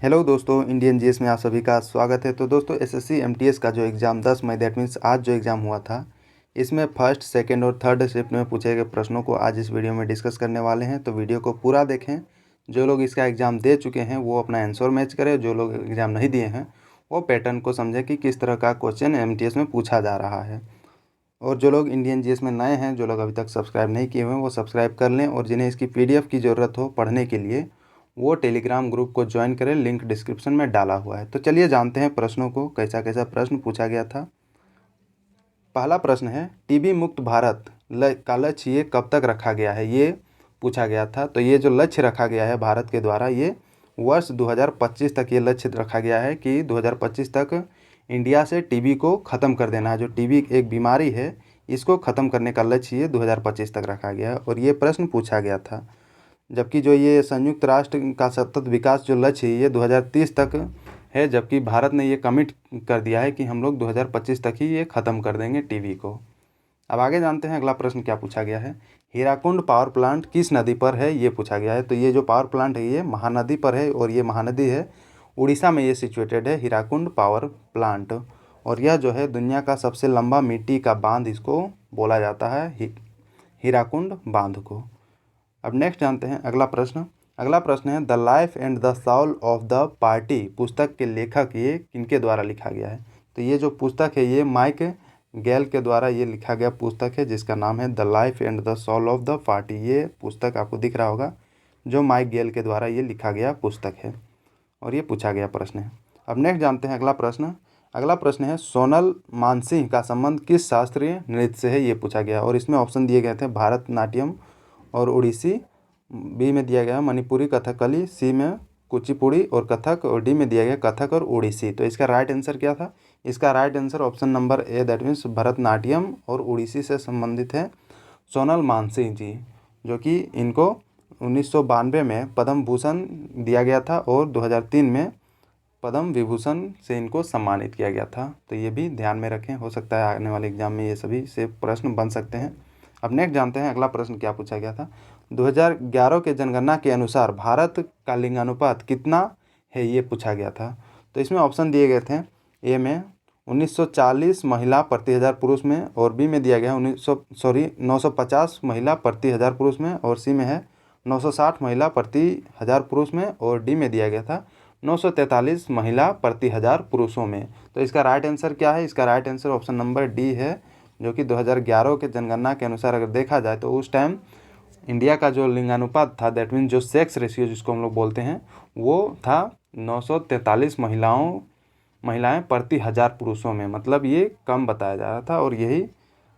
Hello दोस्तों, Indian GS में आप सभी का स्वागत है। तो दोस्तों, एसएससी एमटीएस का जो एग्ज़ाम 10 मई दैट मीन्स आज जो एग्ज़ाम हुआ था, इसमें फर्स्ट, सेकंड और थर्ड शिफ्ट में पूछे गए प्रश्नों को आज इस वीडियो में डिस्कस करने वाले हैं। तो वीडियो को पूरा देखें। जो लोग इसका एग्ज़ाम दे चुके हैं वो अपना आंसर मैच करें, जो लोग एग्ज़ाम नहीं दिए हैं वो पैटर्न को समझें कि किस तरह का क्वेश्चन एमटीएस में पूछा जा रहा है। और जो लोग इंडियन जीएस में नए हैं, जो लोग अभी तक सब्सक्राइब नहीं किए हुए हैं, वो सब्सक्राइब कर लें। और जिन्हें इसकी पीडीएफ की ज़रूरत हो पढ़ने के लिए, वो टेलीग्राम ग्रुप को ज्वाइन करें, लिंक डिस्क्रिप्शन में डाला हुआ है। तो चलिए जानते हैं प्रश्नों को, कैसा कैसा प्रश्न पूछा गया था। पहला प्रश्न है, टीबी मुक्त भारत का लक्ष्य ये कब तक रखा गया है, ये पूछा गया था। तो ये जो लक्ष्य रखा गया है भारत के द्वारा, ये वर्ष 2025 तक ये लक्ष्य रखा गया है कि 2025 तक इंडिया से टीबी को ख़त्म कर देना है। जो टीबी एक बीमारी है, इसको ख़त्म करने का लक्ष्य ये 2025 तक रखा गया है और ये प्रश्न पूछा गया था। जबकि जो ये संयुक्त राष्ट्र का सतत विकास जो लक्ष्य है, ये 2030 तक है, जबकि भारत ने ये कमिट कर दिया है कि हम लोग 2025 तक ही ये ख़त्म कर देंगे टीबी को। अब आगे जानते हैं अगला प्रश्न क्या पूछा गया है। हीराकुंड पावर प्लांट किस नदी पर है, ये पूछा गया है। तो ये जो पावर प्लांट है ये महानदी पर है और ये महानदी है उड़ीसा में ये सिचुएटेड है, हीराकुंड पावर प्लांट। और यह जो है दुनिया का सबसे लंबा मिट्टी का बांध इसको बोला जाता है, हीराकुंड बांध को। अब नेक्स्ट जानते हैं अगला प्रश्न। अगला प्रश्न है, the life and the soul of the party पुस्तक के लेखक ये किनके द्वारा लिखा गया है। तो ये जो पुस्तक है ये माइक गैल के द्वारा ये लिखा गया पुस्तक है, जिसका नाम है the life and the soul of the party. ये पुस्तक आपको दिख रहा होगा, जो माइक गैल के द्वारा ये लिखा गया पुस्तक है और ये पूछा गया प्रश्न है। अब नेक्स्ट जानते हैं अगला प्रश्न। अगला प्रश्न है, सोनल मानसिंह का संबंध किस शास्त्रीय नृत्य से है, ये पूछा गया और इसमें ऑप्शन दिए गए थे भारतनाट्यम और उड़ीसी, बी में दिया गया मणिपुरी कथकली, सी में कुचिपुड़ी और कथक, और डी में दिया गया कथक और उड़ीसी। तो इसका राइट आंसर क्या था? इसका right answer option number A that means Bharatanatyam और उड़ीसी से संबंधित है सोनल मानसिंह जी, जो कि इनको 1992 में पद्म भूषण दिया गया था और 2003 में पद्म विभूषण से इनको सम्मानित किया गया था। तो ये भी ध्यान में रखें, हो सकता है आने वाले एग्जाम में ये सभी से प्रश्न बन सकते हैं। अब नेक्स्ट जानते हैं अगला प्रश्न क्या पूछा गया था। 2011 के जनगणना के अनुसार भारत का लिंगानुपात कितना है, ये पूछा गया था। तो इसमें ऑप्शन दिए गए थे, ए में 1940 महिला प्रति हज़ार पुरुष में, और बी में दिया गया 950 महिला प्रति हज़ार पुरुष में, और सी में है 960 महिला प्रति हज़ार पुरुष में, और डी में दिया गया था 943 महिला प्रति हज़ार पुरुषों में। तो इसका राइट आंसर क्या है? इसका right answer option number D है, जो कि 2011 के जनगणना के अनुसार अगर देखा जाए तो उस टाइम इंडिया का जो लिंगानुपात था, दैट मीन्स जो सेक्स रेशियो जिसको हम लोग बोलते हैं, वो था 943 महिलाएं प्रति हज़ार पुरुषों में। मतलब ये कम बताया जा रहा था और यही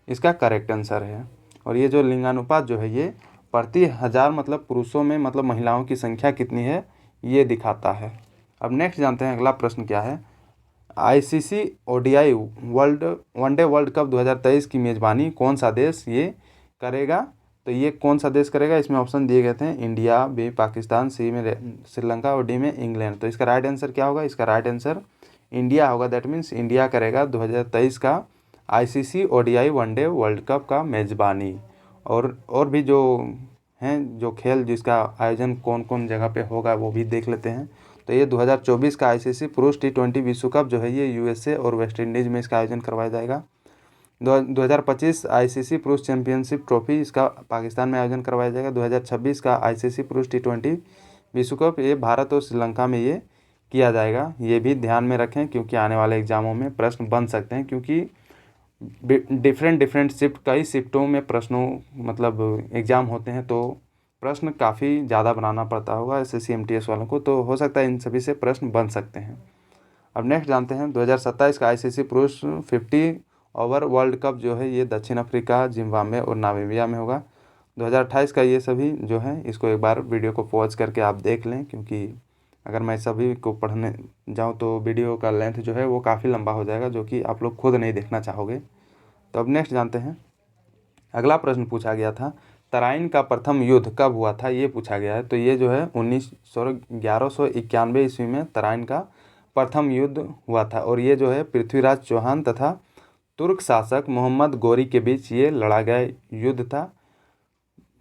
इसका करेक्ट आंसर है। और ये जो लिंगानुपात जो है ये प्रति हज़ार मतलब पुरुषों में मतलब महिलाओं की संख्या कितनी है ये दिखाता है। अब नेक्स्ट जानते हैं अगला प्रश्न क्या है। ICC ODI one day world cup 2023 की मेज़बानी कौन सा देश ये करेगा? तो ये कौन सा देश करेगा? इसमें ऑप्शन दिए गए थे, इंडिया, बी पाकिस्तान, सी में श्रीलंका और डी में इंग्लैंड। तो इसका राइट आंसर क्या होगा? इसका राइट आंसर इंडिया होगा। दैट मीन्स इंडिया करेगा 2023 का ICC ODI one day world cup का मेज़बानी। और भी जो हैं जो खेल जिसका आयोजन कौन कौन जगह पे होगा वो भी देख लेते हैं। तो ये 2024 का आईसीसी पुरुष टी20 विश्व कप जो है ये यूएसए और वेस्ट इंडीज़ में इसका आयोजन करवाया जाएगा। 2025 आईसीसी पुरुष चैंपियनशिप ट्रॉफी इसका पाकिस्तान में आयोजन करवाया जाएगा। 2026 का आईसीसी पुरुष टी20 विश्व कप ये भारत और श्रीलंका में ये किया जाएगा। ये भी ध्यान में रखें क्योंकि आने वाले एग्जामों में प्रश्न बन सकते हैं, क्योंकि डिफरेंट शिफ्ट कई शिफ्टों में प्रश्नों मतलब एग्ज़ाम होते हैं, तो प्रश्न काफ़ी ज़्यादा बनाना पड़ता होगा एसएससी एमटीएस वालों को, तो हो सकता है इन सभी से प्रश्न बन सकते हैं। अब नेक्स्ट जानते हैं 2027 का आईसीसी पुरुष 50 ओवर वर्ल्ड कप जो है ये दक्षिण अफ्रीका, जिम्बाब्वे और नामीबिया में होगा। 2028 का ये सभी जो है इसको एक बार वीडियो को पॉज करके आप देख लें, क्योंकि अगर मैं सभी को पढ़ने जाऊं तो वीडियो का लेंथ जो है वो काफ़ी लंबा हो जाएगा, जो कि आप लोग खुद नहीं देखना चाहोगे। तो अब नेक्स्ट जानते हैं अगला प्रश्न पूछा गया था, तराइन का प्रथम युद्ध कब हुआ था, ये पूछा गया है। तो ये जो है 1191 ईस्वी में तराइन का प्रथम युद्ध हुआ था और ये जो है पृथ्वीराज चौहान तथा तुर्क शासक मोहम्मद गोरी के बीच ये लड़ा गया युद्ध था,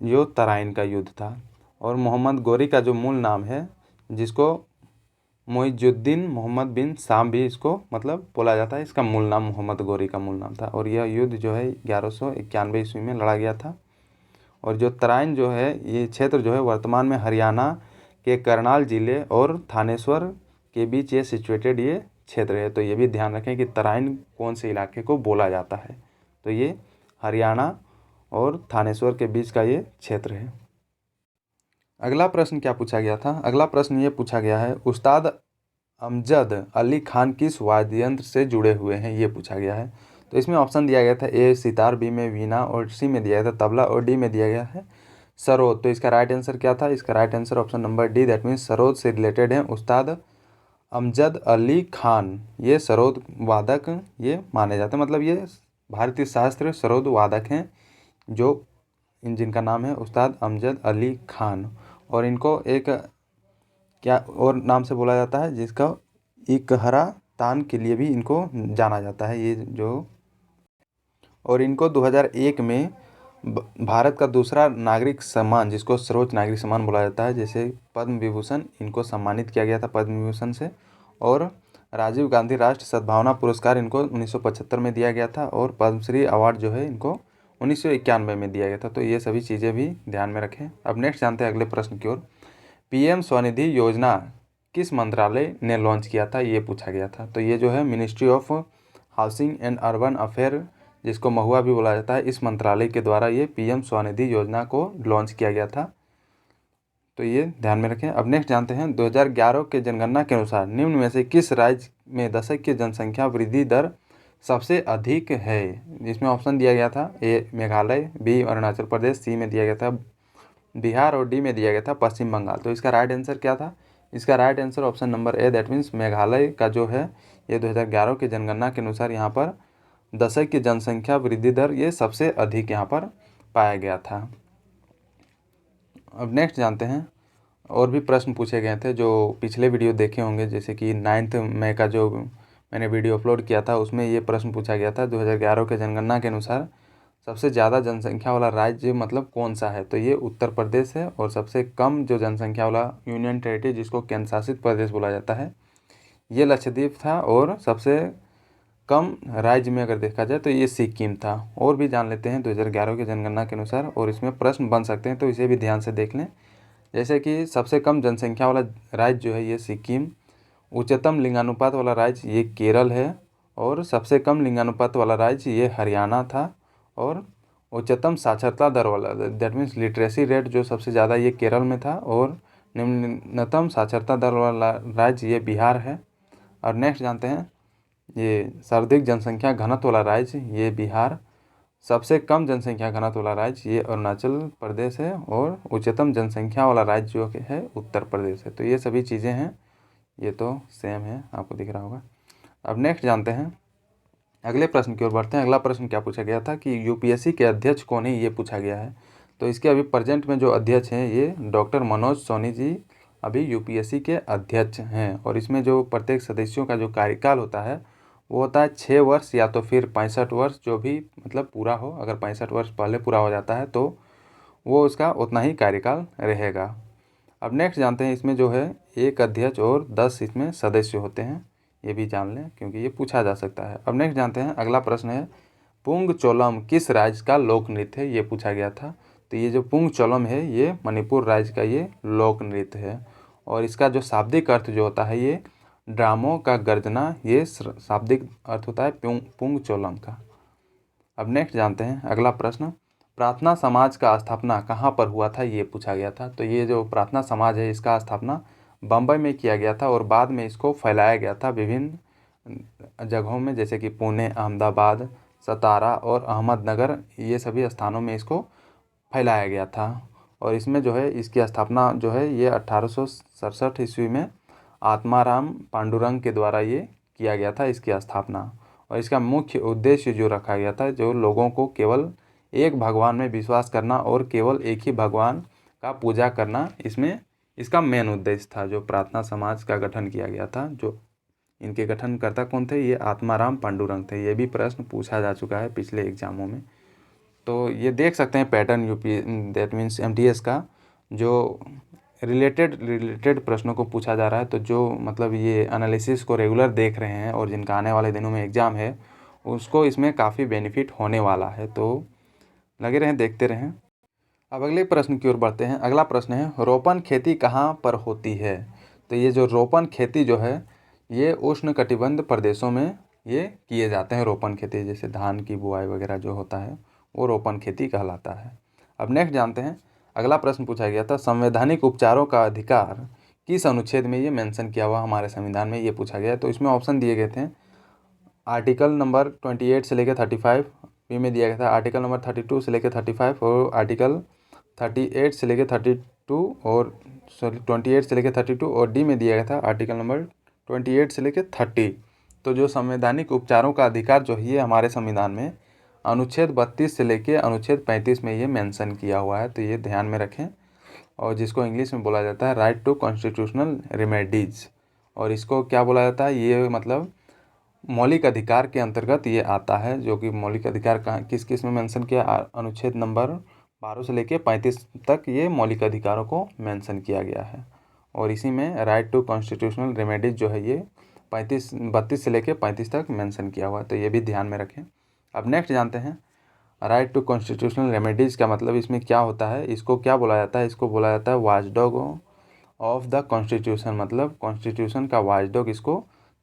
जो तराइन का युद्ध था। और मोहम्मद गोरी का जो मूल नाम है, जिसको मुइजुद्दीन मोहम्मद बिन शाम भी इसको मतलब बोला जाता है। इसका मूल नाम मोहम्मद गौरी का मूल नाम था। और यह युद्ध जो है 1191 ईस्वी में लड़ा गया था। और जो तराइन जो है ये क्षेत्र जो है वर्तमान में हरियाणा के करनाल जिले और थानेश्वर के बीच ये सिचुएटेड ये क्षेत्र है। तो ये भी ध्यान रखें कि तराइन कौन से इलाके को बोला जाता है। तो ये हरियाणा और थानेश्वर के बीच का ये क्षेत्र है। अगला प्रश्न क्या पूछा गया था? अगला प्रश्न ये पूछा गया है, उस्ताद अमजद अली खान किस वाद्य यंत्र से जुड़े हुए हैं, ये पूछा गया है। तो इसमें ऑप्शन दिया गया था ए सितार, बी में वीणा और सी में दिया गया था तबला और डी में दिया गया है सरोद। तो इसका राइट आंसर क्या था? इसका right answer option number D, that means sarod से रिलेटेड है उस्ताद अमजद अली खान। ये सरोद वादक ये माने जाते हैं, मतलब ये भारतीय शास्त्रीय सरोद वादक हैं जो जिनका नाम है उस्ताद अमजद अली खान। और इनको एक क्या और नाम से बोला जाता है जिसका इकहरा तान के लिए भी इनको जाना जाता है ये जो। और इनको 2001 में भारत का दूसरा नागरिक सम्मान जिसको सर्वोच्च नागरिक सम्मान बोला जाता है जैसे पद्म विभूषण, इनको सम्मानित किया गया था पद्म विभूषण से। और राजीव गांधी राष्ट्रीय सद्भावना पुरस्कार इनको 1975 में दिया गया था। और पद्मश्री अवार्ड जो है इनको 1991 में दिया गया था। तो ये सभी चीज़ें भी ध्यान में रखें। अब नेक्स्ट जानते हैं अगले प्रश्न की ओर। पीएम स्वनिधि योजना किस मंत्रालय ने लॉन्च किया था, ये पूछा गया था। तो ये जो है ministry of housing and urban affair जिसको महुआ भी बोला जाता है, इस मंत्रालय के द्वारा ये पीएम स्वनिधि योजना को लॉन्च किया गया था। तो ये ध्यान में रखें। अब नेक्स्ट जानते हैं 2011 के जनगणना के अनुसार निम्न में से किस राज्य में दशक की जनसंख्या वृद्धि दर सबसे अधिक है। जिसमें ऑप्शन दिया गया था ए मेघालय, बी अरुणाचल प्रदेश, सी में दिया गया था बिहार और डी में दिया गया था पश्चिम बंगाल। तो इसका राइट आंसर क्या था? इसका right answer option number A, that means Meghalaya का जो है ये 2011 की जनगणना के अनुसार यहाँ पर दशक की जनसंख्या वृद्धि दर ये सबसे अधिक यहाँ पर पाया गया था। अब नेक्स्ट जानते हैं, और भी प्रश्न पूछे गए थे जो पिछले वीडियो देखे होंगे, जैसे कि 9 मई का जो मैंने वीडियो अपलोड किया था उसमें ये प्रश्न पूछा गया था 2011 के जनगणना के अनुसार सबसे ज़्यादा जनसंख्या वाला राज्य मतलब कौन सा है। तो ये उत्तर प्रदेश है। और सबसे कम जो जनसंख्या वाला यूनियन टेरिटरी जिसको केंद्र शासित प्रदेश बोला जाता है ये लक्षद्वीप था। और सबसे कम राज्य में अगर देखा जाए तो ये सिक्किम था। और भी जान लेते हैं 2011 की जनगणना के अनुसार, और इसमें प्रश्न बन सकते हैं तो इसे भी ध्यान से देख लें। जैसे कि सबसे कम जनसंख्या वाला राज्य जो है ये सिक्किम, उच्चतम लिंगानुपात वाला राज्य ये केरल है, और सबसे कम लिंगानुपात वाला राज्य ये हरियाणा था। और उच्चतम साक्षरता दर वाला दैट मीन्स लिटरेसी रेट जो सबसे ज़्यादा ये केरल में था। और निम्नतम साक्षरता दर वाला राज्य ये बिहार है। और नेक्स्ट जानते हैं ये सर्वाधिक जनसंख्या घनत्व वाला राज्य ये बिहार, सबसे कम जनसंख्या घनत्व वाला राज्य ये अरुणाचल प्रदेश है, और उच्चतम जनसंख्या वाला राज्य जो है उत्तर प्रदेश है। तो ये सभी चीज़ें हैं, ये तो सेम है, आपको दिख रहा होगा। अब नेक्स्ट जानते हैं अगले प्रश्न की ओर बढ़ते हैं। अगला प्रश्न क्या पूछा गया था कि यूपीएससी के अध्यक्ष कौन है, ये पूछा गया है। तो इसके अभी प्रेजेंट में जो अध्यक्ष हैं ये डॉक्टर मनोज सोनी जी अभी यूपीएससी के अध्यक्ष हैं। और इसमें जो प्रत्येक सदस्यों का जो कार्यकाल होता है वो होता है 6 वर्ष या तो फिर 65 वर्ष, जो भी मतलब पूरा हो। अगर 65 वर्ष पहले पूरा हो जाता है तो वो उसका उतना ही कार्यकाल रहेगा। अब नेक्स्ट जानते हैं इसमें जो है एक अध्यक्ष और 10 इसमें सदस्य होते हैं, ये भी जान लें क्योंकि ये पूछा जा सकता है। अब नेक्स्ट जानते हैं अगला प्रश्न है पुंग चोलम किस राज्य का लोक नृत्य है, ये पूछा गया था। तो ये जो पुंग चोलम है ये मणिपुर राज्य का ये लोक नृत्य है। और इसका जो शाब्दिक अर्थ जो होता है ये ड्रामों का गर्जना, ये शाब्दिक अर्थ होता है पुंग चोलम का। अब नेक्स्ट जानते हैं अगला प्रश्न प्रार्थना समाज का स्थापना कहाँ पर हुआ था, ये पूछा गया था। तो ये जो प्रार्थना समाज है इसका स्थापना बम्बई में किया गया था। और बाद में इसको फैलाया गया था विभिन्न जगहों में, जैसे कि पुणे, अहमदाबाद, सतारा और अहमदनगर, ये सभी स्थानों में इसको फैलाया गया था। और इसमें जो है इसकी स्थापना जो है ये 1867 ईस्वी में आत्माराम पांडुरंग के द्वारा ये किया गया था इसकी स्थापना। और इसका मुख्य उद्देश्य जो रखा गया था जो लोगों को केवल एक भगवान में विश्वास करना और केवल एक ही भगवान का पूजा करना, इसमें इसका मेन उद्देश्य था। जो प्रार्थना समाज का गठन किया गया था, जो इनके गठनकर्ता कौन थे, ये आत्माराम पांडुरंग थे। ये भी प्रश्न पूछा जा चुका है पिछले एग्जामों में। तो ये देख सकते हैं pattern UP that means MTS का जो रिलेटेड प्रश्नों को पूछा जा रहा है। तो जो मतलब ये एनालिसिस को रेगुलर देख रहे हैं और जिनका आने वाले दिनों में एग्ज़ाम है उसको इसमें काफ़ी बेनिफिट होने वाला है। तो लगे रहें, देखते रहें। अब अगले प्रश्न की ओर बढ़ते हैं। अगला प्रश्न है, रोपण खेती कहाँ पर होती है? तो ये जो रोपण खेती जो है ये उष्णकटिबंध प्रदेशों में ये किए जाते हैं। रोपण खेती जैसे धान की बुआई वगैरह जो होता है वो रोपण खेती कहलाता है। अब नेक्स्ट जानते हैं। अगला प्रश्न पूछा गया था, संवैधानिक उपचारों का अधिकार किस अनुच्छेद में ये मेंशन किया हुआ हमारे संविधान में, ये पूछा गया है। तो इसमें ऑप्शन दिए गए थे, आर्टिकल नंबर 28 से लेकर 35, बी में दिया गया था आर्टिकल नंबर 32 से लेकर 35 और आर्टिकल 38 से लेकर 32 और 28 से लेकर 32 और डी में दिया गया था आर्टिकल नंबर 28 से लेकर 30। तो जो संवैधानिक उपचारों का अधिकार जो है ये हमारे संविधान में अनुच्छेद 32 से लेकर अनुच्छेद 35 में ये मेंशन किया हुआ है। तो ये ध्यान में रखें, और जिसको इंग्लिश में बोला जाता है राइट टू कॉन्स्टिट्यूशनल रेमेडीज। और इसको क्या बोला जाता है, ये मतलब मौलिक अधिकार के अंतर्गत ये आता है। जो कि मौलिक अधिकार कहाँ किस किस में मेंशन किया, अनुच्छेद नंबर 12 से लेकर 35 तक ये मौलिक अधिकारों को मेंशन किया गया है। और इसी में राइट टू कॉन्स्टिट्यूशनल रेमेडीज जो है ये 32 से लेकर 35 तक मेंशन किया हुआ है। तो ये भी ध्यान में रखें। अब नेक्स्ट जानते हैं, राइट टू कॉन्स्टिट्यूशनल रेमेडीज़ का मतलब इसमें क्या होता है, इसको क्या बोला जाता है? इसको बोला जाता है वॉचडॉग ऑफ द कॉन्स्टिट्यूशन, मतलब कॉन्स्टिट्यूशन का वॉचडॉग इसको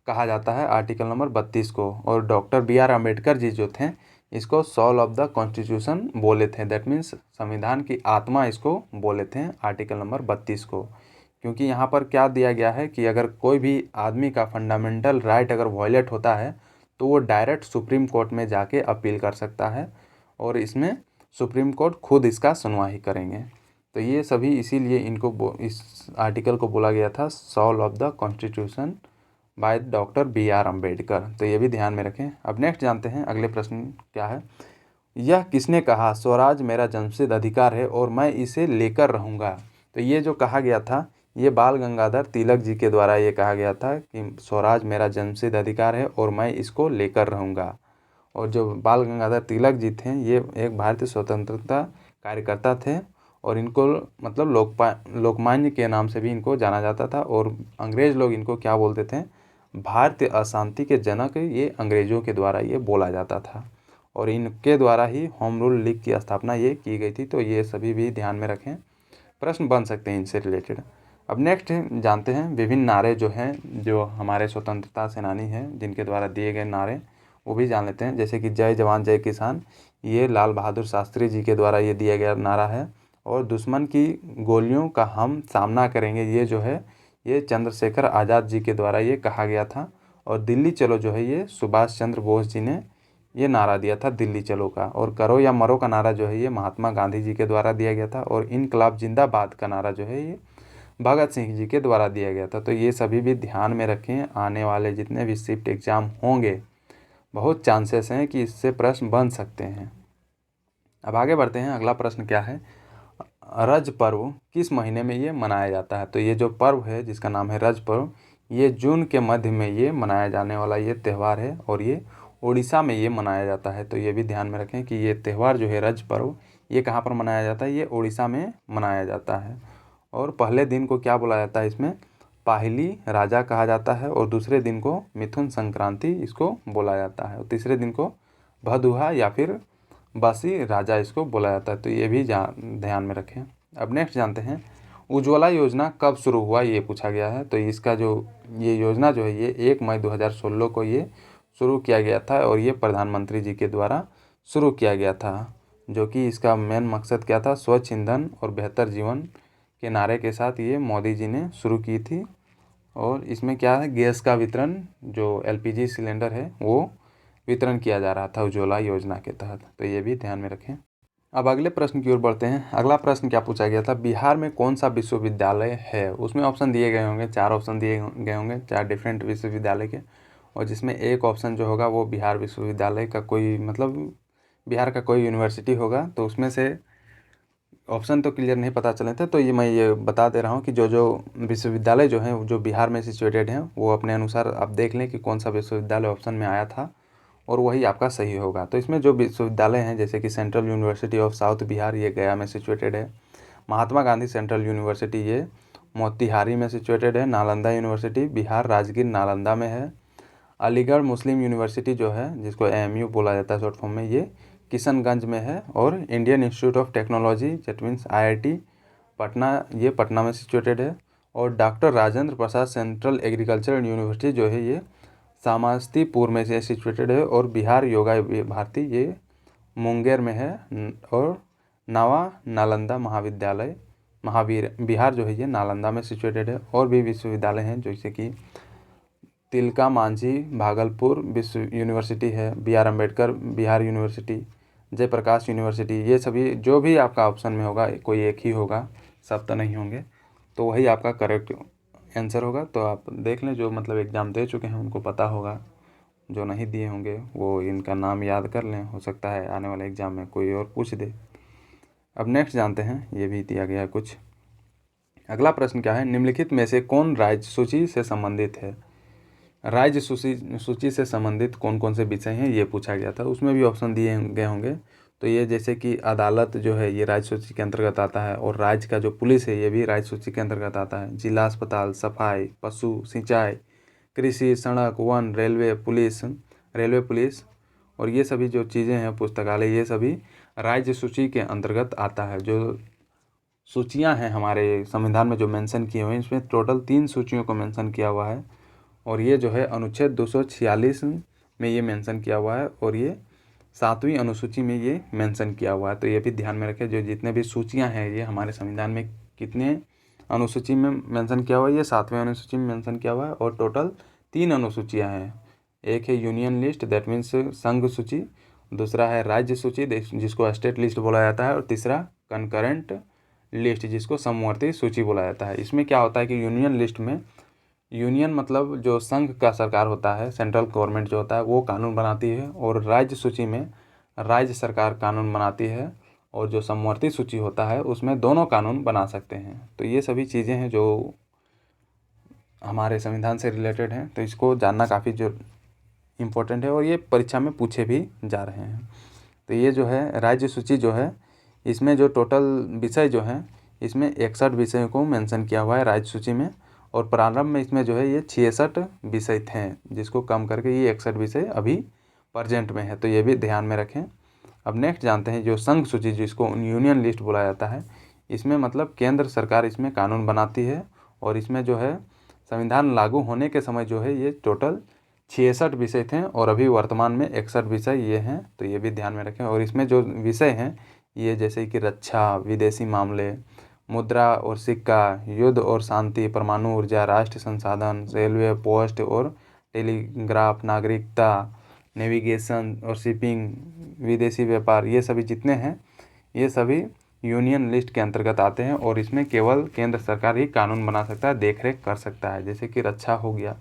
कहा जाता है आर्टिकल नंबर 32 को। और डॉक्टर BR अम्बेडकर जी जो थे इसको सोल ऑफ द कॉन्स्टिट्यूशन बोले थे। दैट मीन्स संविधान की आत्मा इसको बोले थे आर्टिकल नंबर 32 को। क्योंकि यहाँ पर क्या दिया गया है कि अगर कोई भी आदमी का फंडामेंटल राइट अगर वायलेट होता है तो वो डायरेक्ट सुप्रीम कोर्ट में जाके अपील कर सकता है और इसमें सुप्रीम कोर्ट खुद इसका सुनवाई करेंगे। तो ये सभी इसीलिए इनको इस आर्टिकल को बोला गया था soul of the constitution by doctor BR Ambedkar. तो ये भी ध्यान में रखें। अब नेक्स्ट जानते हैं अगले प्रश्न क्या है, यह किसने कहा स्वराज मेरा जन्मसिद्ध अधिकार है और मैं इसे लेकर रहूँगा? तो ये जो कहा गया था ये बाल गंगाधर तिलक जी के द्वारा ये कहा गया था कि स्वराज मेरा जन्मसिद्ध अधिकार है और मैं इसको लेकर रहूँगा। और जो बाल गंगाधर तिलक जी थे ये एक भारतीय स्वतंत्रता कार्यकर्ता थे और इनको मतलब लोकमान्य के नाम से भी इनको जाना जाता था। और अंग्रेज़ लोग इनको क्या बोलते थे, भारतीय अशांति के जनक ये अंग्रेज़ों के द्वारा ये बोला जाता था। और इनके द्वारा ही होम रूल लीग की स्थापना ये की गई थी। तो ये सभी भी ध्यान में रखें, प्रश्न बन सकते हैं इनसे रिलेटेड। अब नेक्स्ट जानते हैं विभिन्न नारे जो हैं जो हमारे स्वतंत्रता सेनानी हैं जिनके द्वारा दिए गए नारे वो भी जान लेते हैं। जैसे कि जय जवान जय किसान, ये लाल बहादुर शास्त्री जी के द्वारा ये दिया गया नारा है। और दुश्मन की गोलियों का हम सामना करेंगे, ये जो है ये चंद्रशेखर आज़ाद जी के द्वारा ये कहा गया था। और दिल्ली चलो जो है ये सुभाष चंद्र बोस जी ने ये नारा दिया था दिल्ली चलो का। और करो या मरो का नारा जो है ये महात्मा गांधी जी के द्वारा दिया गया था। और इनकलाब जिंदाबाद का नारा जो है ये भगत सिंह जी के द्वारा दिया गया था। तो ये सभी भी ध्यान में रखें, आने वाले जितने भी शिफ्ट एग्ज़ाम होंगे बहुत चांसेस हैं कि इससे प्रश्न बन सकते हैं। अब आगे बढ़ते हैं। अगला प्रश्न क्या है, रज पर्व किस महीने में ये मनाया जाता है? तो ये जो पर्व है जिसका नाम है रज पर्व, ये जून के मध्य में ये मनाया जाने वाला ये त्यौहार है और ये उड़ीसा में ये मनाया जाता है। तो ये भी ध्यान में रखें कि ये त्यौहार जो है रज पर्व ये कहाँ पर मनाया जाता है, ये उड़ीसा में मनाया जाता है। और पहले दिन को क्या बोला जाता है, इसमें पाहिली राजा कहा जाता है। और दूसरे दिन को मिथुन संक्रांति इसको बोला जाता है। और तीसरे दिन को भदुहा या फिर बासी राजा इसको बोला जाता है। तो ये भी ध्यान में रखें। अब नेक्स्ट जानते हैं उज्ज्वला योजना कब शुरू हुआ, ये पूछा गया है। तो इसका जो ये योजना जो है ये 1 मई 2016 को ये शुरू किया गया था और ये प्रधानमंत्री जी के द्वारा शुरू किया गया था। जो कि इसका मेन मकसद क्या था, स्वच्छ ईंधन और बेहतर जीवन के नारे के साथ ये मोदी जी ने शुरू की थी। और इसमें क्या है, गैस का वितरण जो LPG सिलेंडर है वो वितरण किया जा रहा था उज्ज्वला योजना के तहत। तो ये भी ध्यान में रखें। अब अगले प्रश्न की ओर बढ़ते हैं। अगला प्रश्न क्या पूछा गया था, बिहार में कौन सा विश्वविद्यालय है? उसमें ऑप्शन दिए गए होंगे, 4 ऑप्शन दिए गए होंगे, 4 डिफरेंट विश्वविद्यालय के। और जिसमें एक ऑप्शन जो होगा वो बिहार विश्वविद्यालय का कोई मतलब बिहार का कोई यूनिवर्सिटी होगा। तो उसमें से ऑप्शन तो क्लियर नहीं पता चले थे, तो ये मैं ये बता दे रहा हूँ कि जो जो विश्वविद्यालय जो हैं जो बिहार में सिचुएटेड हैं वो अपने अनुसार आप देख लें कि कौन सा विश्वविद्यालय ऑप्शन में आया था और वही आपका सही होगा। तो इसमें जो विश्वविद्यालय हैं जैसे कि central university of south Bihar ये गया में सिचुएटेड है, महात्मा गांधी सेंट्रल यूनिवर्सिटी ये मोतिहारी में सिचुएटेड है। नालंदा यूनिवर्सिटी बिहार राजगीर नालंदा में है। अलीगढ़ मुस्लिम यूनिवर्सिटी जो है, जिसको AMU बोला जाता है शॉर्ट फॉर्म में, ये किशनगंज में है। और Indian institute of technology that means IIT Patna, ये पटना में सिचुएटेड है। और doctor Rajendra Prasad central agricultural university जो है, ये समस्तीपुर में से सिचुएटेड है। और बिहार योगा भारती ये मुंगेर में है। और नवा नालंदा महाविद्यालय महावीर बिहार जो है, ये नालंदा में सिचुएटेड है। और भी विश्वविद्यालय हैं जैसे कि तिलका मांझी भागलपुर विश्व यूनिवर्सिटी है, BR Ambedkar Bihar university, Jayaprakash university. ये सभी जो भी आपका ऑप्शन में होगा, कोई एक ही होगा, सब तो नहीं होंगे, तो वही आपका करेक्ट आंसर होगा। तो आप देख लें, जो मतलब एग्ज़ाम दे चुके हैं उनको पता होगा, जो नहीं दिए होंगे वो इनका नाम याद कर लें, हो सकता है आने वाले एग्ज़ाम में कोई और पूछ दे। अब नेक्स्ट जानते हैं, ये भी दिया गया है कुछ। अगला प्रश्न क्या है, निम्नलिखित में से कौन राज्य सूची से संबंधित है। राज्य सूची से संबंधित कौन कौन से विषय हैं, ये पूछा गया था। उसमें भी ऑप्शन दिए गए होंगे। तो ये जैसे कि अदालत जो है, ये राज्य सूची के अंतर्गत आता है। और राज्य का जो पुलिस है, ये भी राज्य सूची के अंतर्गत आता है। जिला अस्पताल, सफाई, पशु सिंचाई, कृषि, सड़क, वन, रेलवे पुलिस और ये सभी जो चीज़ें हैं, पुस्तकालय, ये सभी राज्य सूची के अंतर्गत आता है। जो सूचियाँ हैं हमारे संविधान में जो मेंशन किए हुए हैं, इसमें टोटल 3 सूचियों को मेंशन किया हुआ है। और ये जो है अनुच्छेद 246 में ये मेंशन किया हुआ है। और ये 7वीं अनुसूची में ये मेंशन किया हुआ है। तो ये भी ध्यान में रखें, जो जितने भी सूचियां हैं, ये हमारे संविधान में कितने अनुसूची में मेंशन किया हुआ है, ये 7वें अनुसूची में मेंशन किया हुआ है। और टोटल 3 अनुसूचियां हैं। एक है यूनियन लिस्ट दैट मीन्स संघ सूची, दूसरा है राज्य सूची जिसको स्टेट लिस्ट बोला जाता है, और तीसरा कंकरेंट लिस्ट जिसको समवर्ती सूची बोला जाता है। इसमें क्या होता है कि यूनियन लिस्ट में, यूनियन मतलब जो संघ का सरकार होता है, सेंट्रल गवर्नमेंट जो होता है, वो कानून बनाती है। और राज्य सूची में राज्य सरकार कानून बनाती है। और जो समवर्ती सूची होता है, उसमें दोनों कानून बना सकते हैं। तो ये सभी चीज़ें हैं जो हमारे संविधान से रिलेटेड हैं। तो इसको जानना काफ़ी जो इम्पोर्टेंट है, और ये परीक्षा में पूछे भी जा रहे हैं। तो ये जो है राज्य सूची जो है, इसमें जो टोटल विषय जो हैं, इसमें 61 विषयों को मेंशन किया हुआ है राज्य सूची में। और प्रारंभ में इसमें जो है ये 66 विषय थे, जिसको कम करके ये 61 विषय अभी प्रेजेंट में है। तो ये भी ध्यान में रखें। अब नेक्स्ट जानते हैं, जो संघ सूची जिसको यूनियन लिस्ट बोला जाता है, इसमें मतलब केंद्र सरकार इसमें कानून बनाती है। और इसमें जो है संविधान लागू होने के समय जो है ये टोटल 66 विषय थे, और अभी वर्तमान में 61 विषय ये हैं। तो ये भी ध्यान में रखें। और इसमें जो विषय हैं, ये जैसे कि रक्षा, विदेशी मामले, मुद्रा और सिक्का, युद्ध और शांति, परमाणु ऊर्जा, राष्ट्रीय संसाधन, रेलवे, पोस्ट और टेलीग्राफ, नागरिकता, नेविगेशन और शिपिंग, विदेशी व्यापार, ये सभी जितने हैं, ये सभी यूनियन लिस्ट के अंतर्गत आते हैं। और इसमें केवल केंद्र सरकार ही कानून बना सकता है, देख रेख कर सकता है। जैसे कि रक्षा हो गया,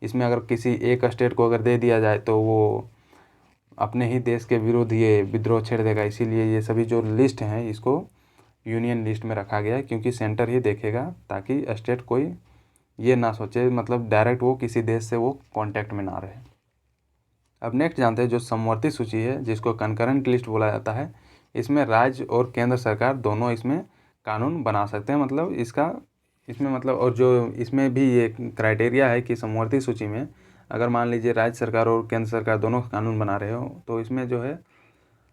इसमें अगर किसी एक स्टेट को अगर दे दिया जाए, तो वो अपने ही देश के विरुद्ध ये विद्रोह छेड़ देगा। इसीलिए ये सभी जो लिस्ट हैं, इसको यूनियन लिस्ट में रखा गया है, क्योंकि सेंटर ही देखेगा, ताकि स्टेट कोई ये ना सोचे, मतलब डायरेक्ट वो किसी देश से वो कांटेक्ट में ना रहे। अब नेक्स्ट जानते हैं, जो समवर्ती सूची है जिसको कंकरेंट लिस्ट बोला जाता है, इसमें राज्य और केंद्र सरकार दोनों इसमें कानून बना सकते हैं। मतलब इसमें मतलब, और जो इसमें भी ये क्राइटेरिया है कि समवर्ती सूची में अगर मान लीजिए राज्य सरकार और केंद्र सरकार दोनों कानून बना रहे हो, तो इसमें जो है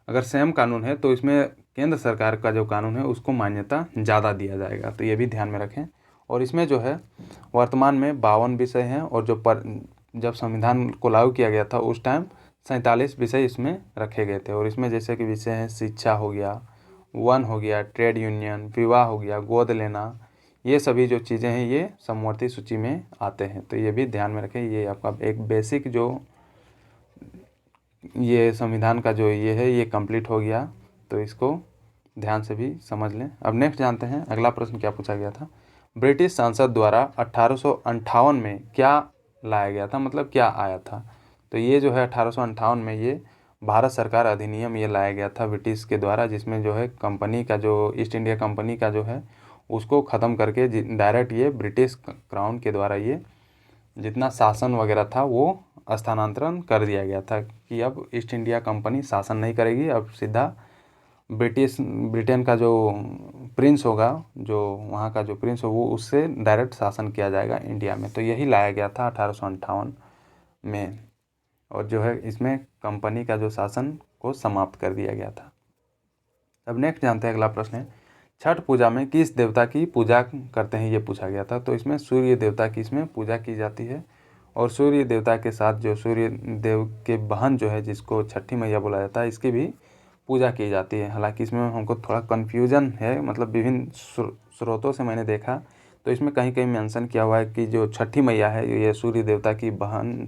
अगर सेम कानून है, तो इसमें केंद्र सरकार का जो कानून है उसको मान्यता ज़्यादा दिया जाएगा। तो ये भी ध्यान में रखें। और इसमें जो है वर्तमान में 52 विषय हैं, और जब संविधान को लागू किया गया था उस टाइम 47 विषय इसमें रखे गए थे। और इसमें जैसे कि विषय हैं शिक्षा हो गया, वन हो गया, ट्रेड यूनियन, विवाह हो गया, गोद लेना, ये सभी जो चीज़ें हैं ये समवर्ती सूची में आते हैं। तो ये भी ध्यान में रखें। ये आपका एक बेसिक जो ये संविधान का जो ये है, ये कंप्लीट हो गया। तो इसको ध्यान से भी समझ लें। अब नेक्स्ट जानते हैं, अगला प्रश्न क्या पूछा गया था, ब्रिटिश संसद द्वारा 1858 में क्या लाया गया था, मतलब क्या आया था। तो ये जो है 1858 में ये भारत सरकार अधिनियम ये लाया गया था ब्रिटिश के द्वारा, जिसमें जो है कंपनी का जो ईस्ट इंडिया कंपनी का जो है उसको ख़त्म करके डायरेक्ट ये ब्रिटिश क्राउन के द्वारा ये जितना शासन वगैरह था वो स्थानांतरण कर दिया गया था, कि अब ईस्ट इंडिया कंपनी शासन नहीं करेगी, अब सीधा ब्रिटेन का जो प्रिंस होगा, जो वहाँ का जो प्रिंस हो, वो उससे डायरेक्ट शासन किया जाएगा इंडिया में। तो यही लाया गया था 1858 में, और जो है इसमें कंपनी का जो शासन को समाप्त कर दिया गया था। अब नेक्स्ट जानते हैं, अगला प्रश्न है छठ पूजा में किस देवता की पूजा करते हैं, ये पूछा गया था। तो इसमें सूर्य देवता की इसमें पूजा की जाती है, और सूर्य देवता के साथ जो सूर्य देव के बहन जो है, जिसको छठी मैया बोला जाता है, इसकी भी पूजा की जाती है। हालांकि इसमें हमको थोड़ा कन्फ्यूजन है, मतलब विभिन्न स्रोतों से मैंने देखा, तो इसमें कहीं कहीं मेंशन किया हुआ है कि जो छठी मैया है ये सूर्य देवता की बहन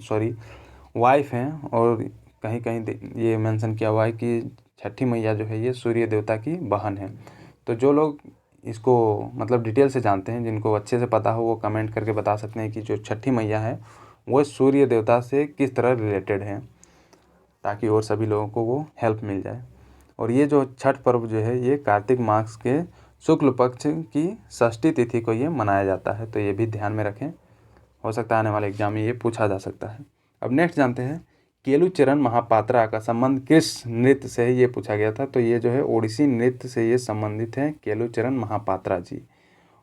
वाइफ हैं, और कहीं कहीं ये मेंशन किया हुआ है कि छठी मैया जो है ये सूर्य देवता की बहन है। तो जो लोग इसको मतलब डिटेल से जानते हैं, जिनको अच्छे से पता हो, वो कमेंट करके बता सकते हैं कि जो छठी मैया है वो सूर्य देवता से किस तरह रिलेटेड है, ताकि और सभी लोगों को वो हेल्प मिल जाए। और ये जो छठ पर्व जो है ये कार्तिक मास के शुक्ल पक्ष की षष्ठी तिथि को ये मनाया जाता है, तो ये भी ध्यान में रखें, हो सकता है आने वाले एग्जाम में ये पूछा जा सकता है। अब नेक्स्ट जानते हैं केलुचरण महापात्रा का संबंध किस नृत्य से है, ये पूछा गया था। तो ये जो है ओडिसी नृत्य से ये संबंधित है, केलुचरण महापात्रा जी।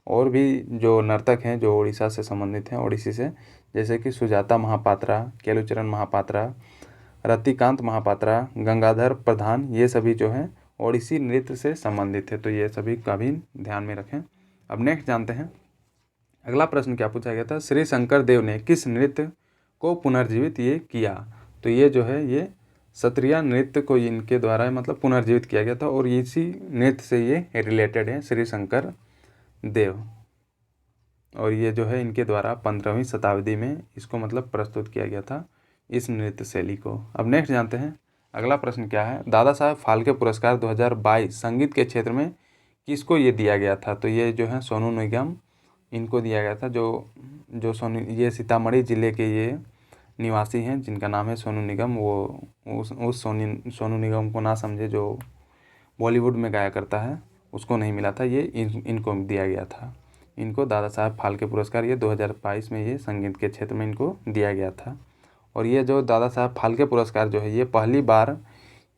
और भी जो नर्तक हैं जो उड़ीसा से संबंधित हैं, ओडिसी से, जैसे कि सुजाता महापात्रा, केलुचरण महापात्रा, रतिकांत महापात्रा, गंगाधर प्रधान, ये सभी जो हैं ओडिसी नृत्य से संबंधित है। तो ये सभी का भी ध्यान में रखें। अब नेक्स्ट जानते हैं, अगला प्रश्न क्या पूछा गया था, श्री शंकर देव ने किस नृत्य को पुनर्जीवित ये किया। तो ये जो है ये सत्रिया नृत्य को इनके द्वारा मतलब पुनर्जीवित किया गया था, और इसी नृत्य से ये रिलेटेड है श्री शंकर देव, और ये जो है इनके द्वारा 15वीं शताब्दी में इसको मतलब प्रस्तुत किया गया था, इस नृत्य शैली को। अब नेक्स्ट जानते हैं, अगला प्रश्न क्या है, दादा साहब फाल्के पुरस्कार 2022 संगीत के क्षेत्र में किसको ये दिया गया था। तो ये जो है सोनू निगम, इनको दिया गया था, जो सोनू, ये सीतामढ़ी ज़िले के ये निवासी हैं जिनका नाम है सोनू निगम। वो उस सोनू निगम को ना समझे जो बॉलीवुड में गाया करता है, उसको नहीं मिला था, ये इनको दिया गया था। इनको दादा साहब फाल्के पुरस्कार ये 2022 में ये संगीत के क्षेत्र में इनको दिया गया था। और ये जो दादा साहब फाल्के पुरस्कार जो है ये पहली बार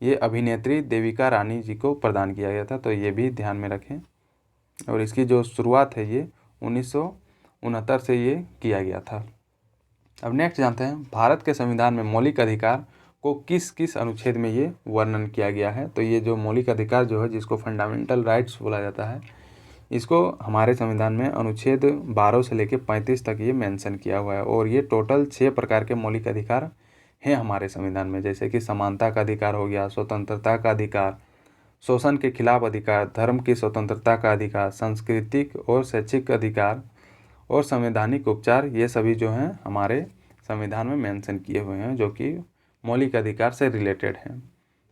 ये अभिनेत्री देविका रानी जी को प्रदान किया गया था, तो ये भी ध्यान में रखें। और इसकी जो शुरुआत है ये 1969 से ये किया गया था। अब नेक्स्ट जानते हैं, भारत के संविधान में मौलिक अधिकार को किस किस अनुच्छेद में ये वर्णन किया गया है। तो ये जो मौलिक अधिकार जो है, जिसको फंडामेंटल राइट्स बोला जाता है, इसको हमारे संविधान में अनुच्छेद 12 से लेकर 35 तक ये मेंशन किया हुआ है। और ये टोटल 6 प्रकार के मौलिक अधिकार हैं हमारे संविधान में, जैसे कि समानता का अधिकार हो गया, स्वतंत्रता का अधिकार, शोषण के खिलाफ अधिकार, धर्म की स्वतंत्रता का अधिकार, सांस्कृतिक और शैक्षिक अधिकार, और संवैधानिक उपचार, ये सभी जो हैं हमारे संविधान में मेंशन किए हुए हैं, जो कि मौलिक अधिकार से रिलेटेड हैं।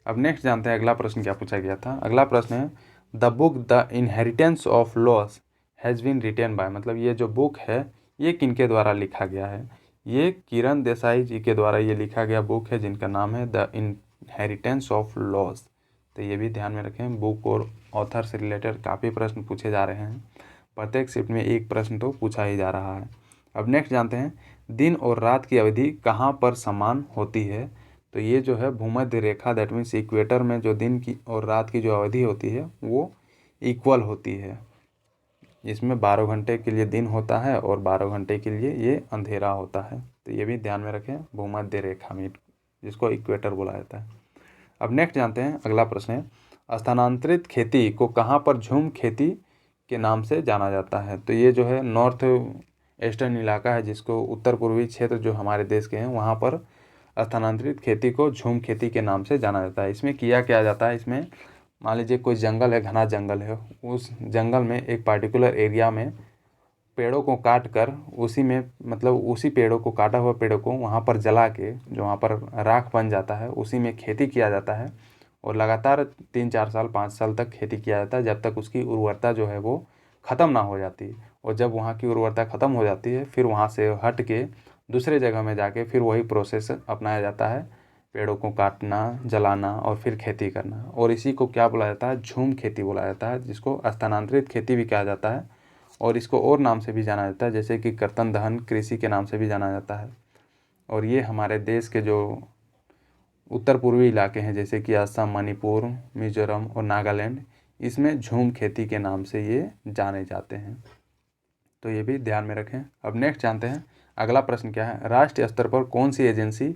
अब नेक्स्ट जानते हैं अगला प्रश्न क्या पूछा गया था। अगला प्रश्न है the book the inheritance of loss has been written by, मतलब ये जो बुक है ये किनके द्वारा लिखा गया है। ये किरण देसाई जी के द्वारा ये लिखा गया बुक है, जिनका नाम है द इनहेरिटेंस ऑफ लॉस। तो ये भी ध्यान में रखें, बुक और ऑथर से रिलेटेड काफ़ी प्रश्न पूछे जा रहे हैं, प्रत्येक शिफ्ट में एक प्रश्न तो पूछा ही जा रहा है। अब नेक्स्ट जानते हैं, दिन और रात की अवधि कहाँ पर समान होती है। तो ये जो है भूमध्य रेखा, दैट मीन्स इक्वेटर में जो दिन की और रात की जो अवधि होती है वो इक्वल होती है। इसमें 12 घंटे के लिए दिन होता है और 12 घंटे के लिए ये अंधेरा होता है। तो ये भी ध्यान में रखें, भूमध्य रेखा में, जिसको इक्वेटर बोला जाता है। अब नेक्स्ट जानते हैं, अगला प्रश्न है स्थानांतरित खेती को कहाँ पर झूम खेती के नाम से जाना जाता है। तो ये जो है नॉर्थ ईस्टर्न इलाका है, जिसको उत्तर पूर्वी क्षेत्र जो हमारे देश के हैं, वहाँ पर स्थानांतरित खेती को झूम खेती के नाम से जाना जाता है। इसमें किया क्या जाता है, इसमें मान लीजिए कोई जंगल है, घना जंगल है, उस जंगल में एक पार्टिकुलर एरिया में पेड़ों को काट कर उसी में मतलब उसी पेड़ों को, काटा हुआ पेड़ों को वहाँ पर जला के जो वहाँ पर राख बन जाता है, उसी में खेती किया जाता है। और लगातार 3-4 साल 5 साल तक खेती किया जाता है, जब तक उसकी उर्वरता जो है वो ख़त्म ना हो जाती। और जब वहाँ की उर्वरता ख़त्म हो जाती है, फिर वहाँ से हट के दूसरे जगह में जाके फिर वही प्रोसेस अपनाया जाता है, पेड़ों को काटना, जलाना और फिर खेती करना। और इसी को क्या बोला जाता है, झूम खेती बोला जाता है, जिसको स्थानांतरित खेती भी कहा जाता है। और इसको और नाम से भी जाना जाता है, जैसे कि कर्तन दहन कृषि के नाम से भी जाना जाता है। और ये हमारे देश के जो उत्तर पूर्वी इलाके हैं जैसे कि असम, मणिपुर, मिजोरम और नागालैंड, इसमें झूम खेती के नाम से ये जाने जाते हैं, तो ये भी ध्यान में रखें। अब नेक्स्ट जानते हैं अगला प्रश्न क्या है। राष्ट्रीय स्तर पर कौन सी एजेंसी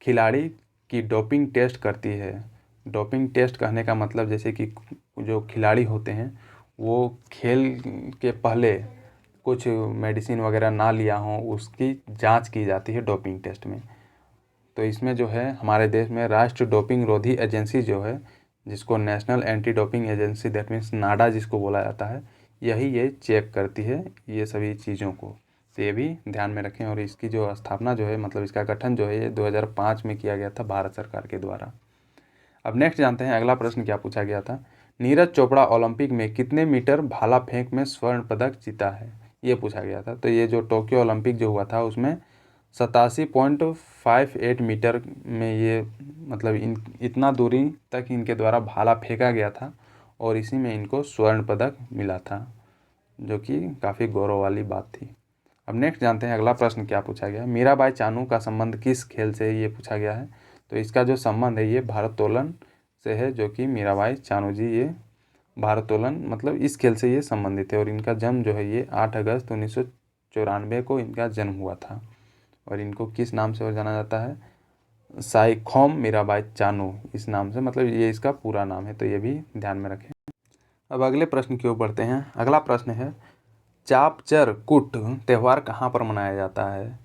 खिलाड़ी की डोपिंग टेस्ट करती है? डोपिंग टेस्ट कहने का मतलब जैसे कि जो खिलाड़ी होते हैं वो खेल के पहले कुछ मेडिसिन वगैरह ना लिया हो, उसकी जांच की जाती है डोपिंग टेस्ट में। तो इसमें जो है हमारे देश में राष्ट्रीय डोपिंग रोधी एजेंसी जो है, जिसको national anti doping agency, that means NADA जिसको बोला जाता है, यही ये चेक करती है ये सभी चीज़ों को, तो ये भी ध्यान में रखें। और इसकी जो स्थापना जो है, मतलब इसका गठन जो है, ये 2005 में किया गया था भारत सरकार के द्वारा। अब नेक्स्ट जानते हैं अगला प्रश्न क्या पूछा गया था। नीरज चोपड़ा ओलंपिक में कितने मीटर भाला फेंक में स्वर्ण पदक जीता है? ये पूछा गया था। तो ये जो टोक्यो ओलंपिक जो हुआ था उसमें 87.58 मीटर में ये मतलब इतना दूरी तक इनके द्वारा भाला फेंका गया था और इसी में इनको स्वर्ण पदक मिला था, जो कि काफ़ी गौरव वाली बात थी। अब नेक्स्ट जानते हैं अगला प्रश्न क्या पूछा गया है। मीराबाई चानू का संबंध किस खेल से है? ये पूछा गया है। तो इसका जो संबंध है ये भारोत्तोलन से है, जो कि मीराबाई चानू जी ये भारोत्तोलन मतलब इस खेल से ये संबंधित है। और इनका जन्म जो है ये 8 अगस्त 1994 को इनका जन्म हुआ था। और इनको किस नाम से और जाना जाता है? साइखोम मीराबाई चानू, इस नाम से, मतलब ये इसका पूरा नाम है, तो ये भी ध्यान में रखें। अब अगले प्रश्न की ओर बढ़ते हैं। अगला प्रश्न है चापचर कुट त्यौहार कहाँ पर मनाया जाता है?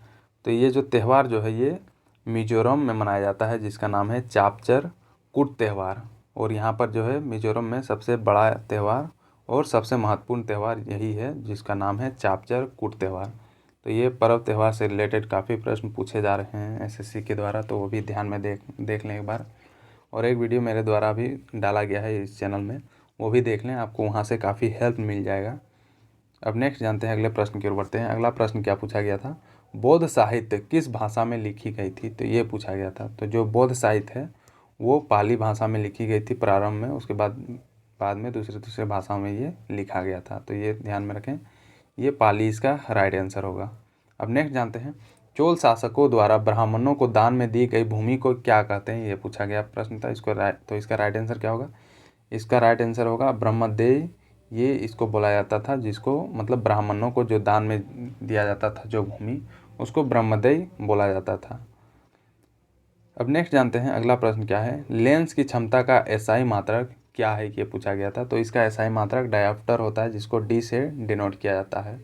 तो ये जो त्यौहार जो है ये मिजोरम में मनाया जाता है, जिसका नाम है चापचर कुट त्यौहार। और यहाँ पर जो है मिजोरम में सबसे बड़ा त्यौहार और सबसे महत्वपूर्ण त्यौहार यही है, जिसका नाम है चापचर कुट त्यौहार। तो ये पर्व त्यौहार से रिलेटेड काफ़ी प्रश्न पूछे जा रहे हैं एसएससी के द्वारा, तो वो भी ध्यान में देख लें एक बार। और एक वीडियो मेरे द्वारा भी डाला गया है इस चैनल में, वो भी देख लें, आपको वहाँ से काफ़ी हेल्प मिल जाएगा। अब नेक्स्ट जानते हैं अगले प्रश्न की ओर बढ़ते हैं। अगला प्रश्न क्या पूछा गया था। बौद्ध साहित्य किस भाषा में लिखी गई थी? तो ये पूछा गया था। तो जो बौद्ध साहित्य है वो पाली भाषा में लिखी गई थी प्रारंभ में, उसके बाद में दूसरे भाषाओं में ये लिखा गया था, तो ये ध्यान में रखें, ये पाली इसका राइट आंसर होगा। अब नेक्स्ट जानते हैं चोल शासकों द्वारा ब्राह्मणों को दान में दी गई भूमि को क्या कहते हैं? ये पूछा गया प्रश्न था। तो इसका राइट आंसर क्या होगा? इसका राइट आंसर होगा ब्रह्मदेय। ये इसको बोला जाता था, जिसको मतलब ब्राह्मणों को जो दान में दिया जाता था जो भूमि, उसको ब्रह्मदेय बोला जाता था। अब नेक्स्ट जानते हैं अगला प्रश्न क्या है। लेंस की क्षमता का एसआई मात्रक क्या है? ये पूछा गया था। तो इसका एसआई मात्रक डायोप्टर होता है, जिसको डी से डिनोट किया जाता है।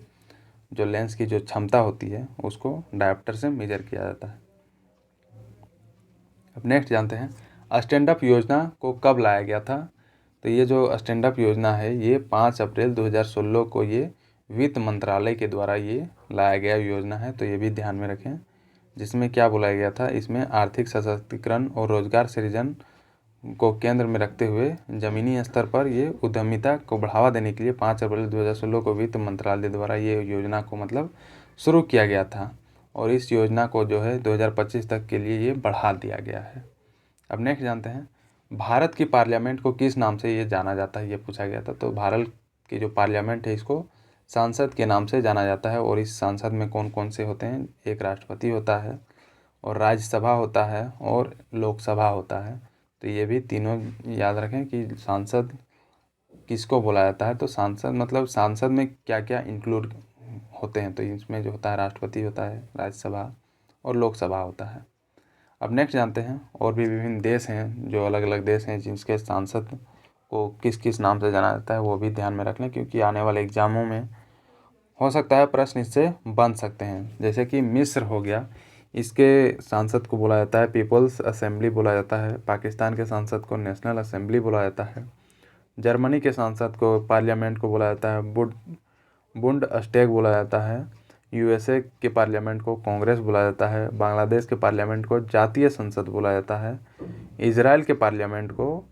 जो लेंस की जो क्षमता होती है उसको डायोप्टर से मेजर किया जाता है। अब नेक्स्ट जानते हैं स्टैंड अप योजना को कब लाया गया था? तो ये जो स्टैंड अप योजना है ये 5 अप्रैल 2016 को ये वित्त मंत्रालय के द्वारा ये लाया गया योजना है, तो ये भी ध्यान में रखें। जिसमें क्या बुलाया गया था, इसमें आर्थिक सशक्तिकरण और रोजगार सृजन को केंद्र में रखते हुए ज़मीनी स्तर पर ये उद्यमिता को बढ़ावा देने के लिए 5 अप्रैल 2016 को वित्त मंत्रालय द्वारा ये योजना को मतलब शुरू किया गया था। और इस योजना को जो है 2025 तक के लिए ये बढ़ा दिया गया है। अब नेक्स्ट जानते हैं भारत की पार्लियामेंट को किस नाम से ये जाना जाता है? ये पूछा गया था। तो भारत की जो पार्लियामेंट है इसको सांसद के नाम से जाना जाता है। और इस सांसद में कौन कौन से होते हैं? एक राष्ट्रपति होता है और राज्यसभा होता है और लोकसभा होता है। तो ये भी तीनों याद रखें कि सांसद किसको बोला जाता है। तो सांसद मतलब सांसद में क्या क्या इंक्लूड होते हैं, तो इसमें जो होता है राष्ट्रपति होता है, राज्यसभा और लोकसभा होता है। अब नेक्स्ट जानते हैं और भी विभिन्न देश हैं, जो अलग अलग देश हैं जिनके सांसद को किस किस नाम से जाना जाता है, वो भी ध्यान में रख लें, क्योंकि आने वाले एग्जामों में हो सकता है प्रश्न इससे बन सकते हैं। जैसे कि मिस्र हो गया, इसके सांसद को बोला जाता है पीपल्स असेंबली बोला जाता है। पाकिस्तान के सांसद को नेशनल असेंबली बोला जाता है। जर्मनी के सांसद को पार्लियामेंट को बोला जाता है बुंडस्टैग बोला जाता है। यूएसए के पार्लियामेंट को कांग्रेस बोला जाता है। बांग्लादेश के पार्लियामेंट को जातीय संसद बोला जाता है। इजराइल के पार्लियामेंट को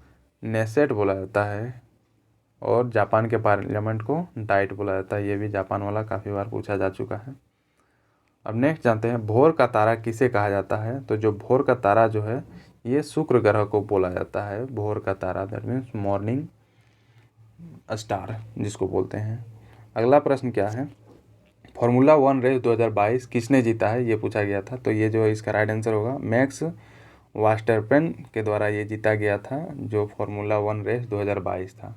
नेसेट बोला जाता है। और जापान के पार्लियामेंट को डाइट बोला जाता है। ये भी जापान वाला काफ़ी बार पूछा जा चुका है। अब नेक्स्ट जानते हैं भोर का तारा किसे कहा जाता है? तो जो भोर का तारा जो है ये शुक्र ग्रह को बोला जाता है। भोर का तारा दैट मीन्स मॉर्निंग स्टार जिसको बोलते हैं। अगला प्रश्न क्या है, फार्मूला 1 रेस 2022 किसने जीता है? ये पूछा गया था। तो ये जो इसका राइट आंसर होगा मैक्स वास्टरपेन के द्वारा ये जीता गया था, जो फार्मूला 1 रेस 2022 था।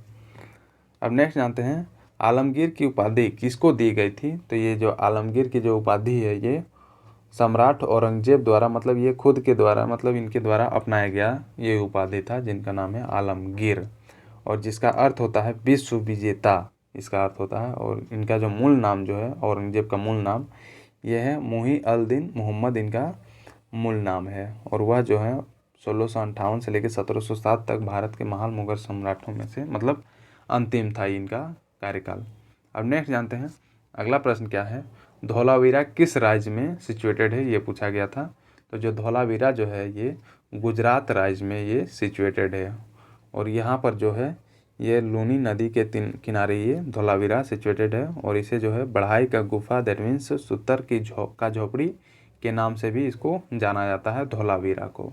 अब नेक्स्ट जानते हैं आलमगीर की उपाधि किसको दी गई थी। तो ये जो आलमगीर की जो उपाधि है ये सम्राट औरंगजेब द्वारा, मतलब ये खुद के द्वारा, मतलब इनके द्वारा अपनाया गया ये उपाधि था, जिनका नाम है आलमगीर, और जिसका अर्थ होता है विश्व विजेता, इसका अर्थ होता है। और इनका जो मूल नाम जो है, औरंगजेब का मूल नाम ये है मुही अल दिन मोहम्मद, इनका मूल नाम है। और वह जो है 1658 से लेकर 1707 तक भारत के महान मुगल सम्राटों में से मतलब अंतिम था इनका कार्यकाल। अब नेक्स्ट जानते हैं अगला प्रश्न क्या है, धौलावीरा किस राज्य में सिचुएटेड है, ये पूछा गया था। तो जो धौलावीरा जो है ये गुजरात राज्य में ये सिचुएटेड है, और यहाँ पर जो है ये लूनी नदी के किनारे ये धौलावीरा सिचुएटेड है, और इसे जो है बढ़ाई का गुफा दैट मीन्स सुतर की झोपड़ी के नाम से भी इसको जाना जाता है, धौलावीरा को।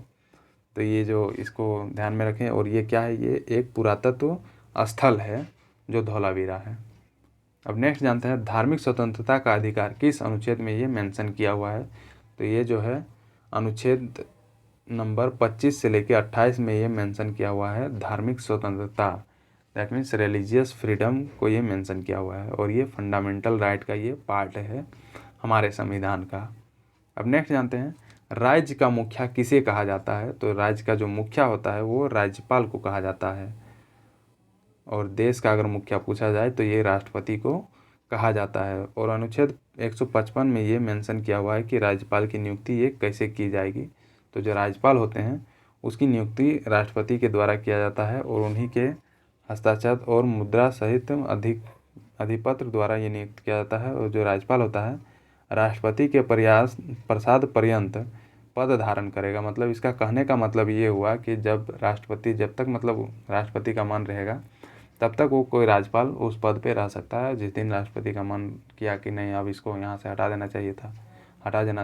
तो ये जो इसको ध्यान में रखें। और ये क्या है, ये एक पुरातत्व स्थल है जो धौलावीरा है। अब नेक्स्ट जानते हैं धार्मिक स्वतंत्रता का अधिकार किस अनुच्छेद में ये मेंशन किया हुआ है। तो ये जो है अनुच्छेद नंबर 25 से लेकर 28 में ये मेंशन किया हुआ है, धार्मिक स्वतंत्रता दैट मीन्स रिलीजियस फ्रीडम को ये मेंशन किया हुआ है, और ये फंडामेंटल राइट का ये पार्ट है हमारे संविधान का। अब नेक्स्ट जानते हैं राज्य का मुखिया किसे कहा जाता है। तो राज्य का जो मुखिया होता है वो राज्यपाल को कहा जाता है, और देश का अगर मुखिया पूछा जाए तो ये राष्ट्रपति को कहा जाता है। और अनुच्छेद 155 में ये मेंशन किया हुआ है कि राज्यपाल की नियुक्ति ये कैसे की जाएगी। तो जो राज्यपाल होते हैं उसकी नियुक्ति राष्ट्रपति के द्वारा किया जाता है, और उन्हीं के हस्ताक्षर और मुद्रा सहित अधिपत्र द्वारा ये नियुक्त किया जाता है। और जो राज्यपाल होता है राष्ट्रपति के प्रसाद पर्यंत पद धारण करेगा। मतलब इसका कहने का मतलब ये हुआ कि जब तक मतलब राष्ट्रपति का मन रहेगा तब तक वो कोई राज्यपाल उस पद पे रह सकता है। जिस दिन राष्ट्रपति का मन किया कि नहीं अब इसको यहाँ से हटा देना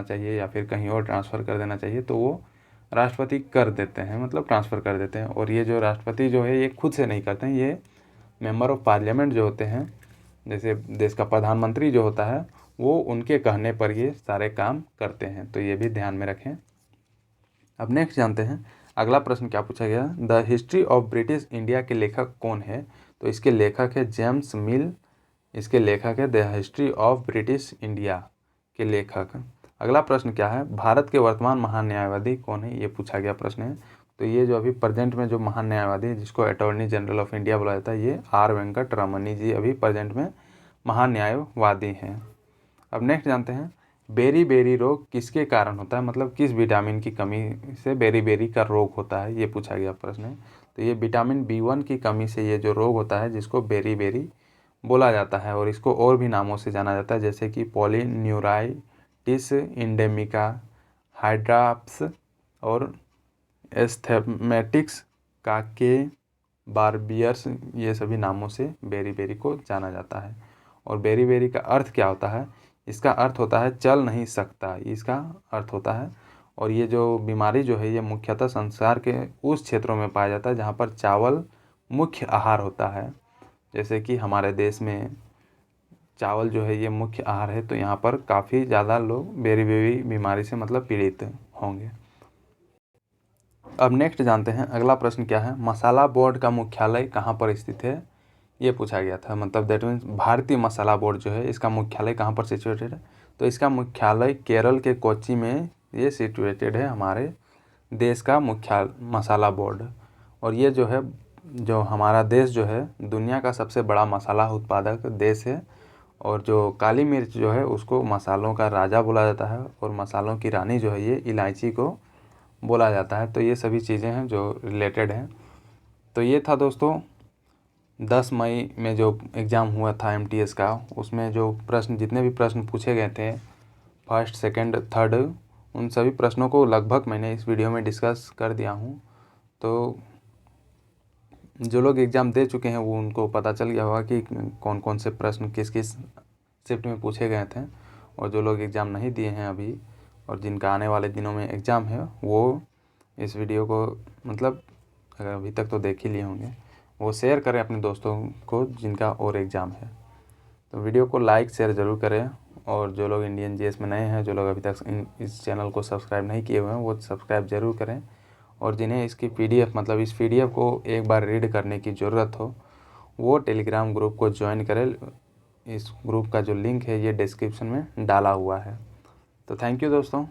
चाहिए या फिर कहीं और ट्रांसफ़र कर देना चाहिए, तो वो राष्ट्रपति कर देते हैं, मतलब ट्रांसफ़र कर देते हैं। और ये जो राष्ट्रपति जो है ये खुद से नहीं करते हैं, ये मेंबर ऑफ पार्लियामेंट जो होते हैं, जैसे देश का प्रधानमंत्री जो होता है, वो उनके कहने पर ये सारे काम करते हैं। तो ये भी ध्यान में रखें। अब नेक्स्ट जानते हैं अगला प्रश्न क्या पूछा गया, the history of British India के लेखक कौन है। तो इसके लेखक है जेम्स मिल, इसके लेखक है the history of British India के लेखक। अगला प्रश्न क्या है, भारत के वर्तमान महान न्यायवादी कौन है, ये पूछा गया प्रश्न है। तो ये जो अभी प्रेजेंट में जो महान न्यायवादी है जिसको अटॉर्नी जनरल ऑफ इंडिया बोला जाता है, ये आर वेंकट रमनी जी अभी प्रेजेंट में महान न्यायवादी हैं। अब नेक्स्ट जानते हैं बेरी बेरी रोग किसके कारण होता है, मतलब किस विटामिन की कमी से बेरी बेरी का रोग होता है, ये पूछा गया प्रश्न है। तो ये विटामिन B1 की कमी से ये जो रोग होता है जिसको बेरी बेरी बोला जाता है, और इसको और भी नामों से जाना जाता है जैसे कि पॉलीन्यूराइटिस इंडेमिका, हाइड्राप्स और एस्थेमेटिक्स काके बारबियर्स, ये सभी नामों से बेरी बेरी को जाना जाता है। और बेरी बेरी का अर्थ क्या होता है, इसका अर्थ होता है चल नहीं सकता, इसका अर्थ होता है। और ये जो बीमारी जो है ये मुख्यतः संसार के उस क्षेत्रों में पाया जाता है जहाँ पर चावल मुख्य आहार होता है। जैसे कि हमारे देश में चावल जो है ये मुख्य आहार है, तो यहाँ पर काफ़ी ज़्यादा लोग बेरी बेरी बीमारी से मतलब पीड़ित होंगे। अब नेक्स्ट जानते हैं अगला प्रश्न क्या है, मसाला बोर्ड का मुख्यालय कहाँ पर स्थित है, ये पूछा गया था। मतलब दैट मीन्स भारतीय मसाला बोर्ड जो है इसका मुख्यालय कहाँ पर सिचुएटेड है। तो इसका मुख्यालय केरल के कोच्चि में ये सिचुएटेड है, हमारे देश का मुख्य मसाला बोर्ड। और ये जो है जो हमारा देश जो है दुनिया का सबसे बड़ा मसाला उत्पादक देश है। और जो काली मिर्च जो है उसको मसालों का राजा बोला जाता है, और मसालों की रानी जो है ये इलायची को बोला जाता है। तो ये सभी चीज़ें हैं जो रिलेटेड हैं। तो ये था दोस्तों 10 मई में जो एग्ज़ाम हुआ था MTS का, उसमें जो प्रश्न जितने भी प्रश्न पूछे गए थे फर्स्ट सेकंड थर्ड, उन सभी प्रश्नों को लगभग मैंने इस वीडियो में डिस्कस कर दिया हूँ। तो जो लोग एग्ज़ाम दे चुके हैं वो उनको पता चल गया होगा कि कौन कौन से प्रश्न किस किस शिफ्ट में पूछे गए थे। और जो लोग एग्ज़ाम नहीं दिए हैं अभी और जिनका आने वाले दिनों में एग्ज़ाम है वो इस वीडियो को मतलब अगर अभी तक तो देख ही लिए होंगे, वो शेयर करें अपने दोस्तों को जिनका और एग्ज़ाम है। तो वीडियो को लाइक शेयर ज़रूर करें। और जो लोग इंडियन GS में नए हैं, जो लोग अभी तक इस चैनल को सब्सक्राइब नहीं किए हुए हैं, वो सब्सक्राइब ज़रूर करें और जिन्हें इसकी PDF मतलब इस PDF को एक बार रीड करने की ज़रूरत हो वो टेलीग्राम ग्रुप को ज्वाइन करें। इस ग्रुप का जो लिंक है ये डिस्क्रिप्शन में डाला हुआ है। तो थैंक यू दोस्तों।